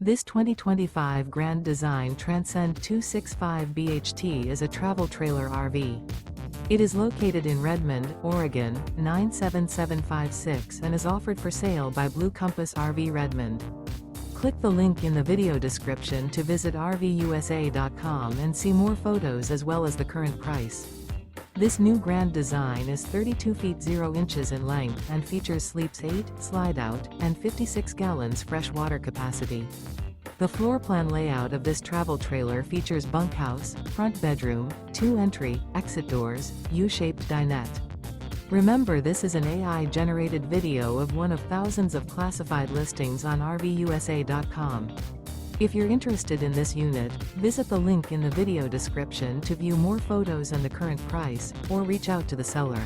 This 2025 Grand Design Transcend 265 BHT is a travel trailer RV. It is located in Redmond, Oregon, 97756 and is offered for sale by Blue Compass RV Redmond. Click the link in the video description to visit RVUSA.com and see more photos as well as the current price. This new Grand Design is 32 feet 0 inches in length and features sleeps 8, slide-out, and 56 gallons fresh water capacity. The floor plan layout of this travel trailer features bunkhouse, front bedroom, 2 entry, exit doors, U-shaped dinette. Remember, this is an AI-generated video of one of thousands of classified listings on RVUSA.com. If you're interested in this unit, visit the link in the video description to view more photos and the current price, or reach out to the seller.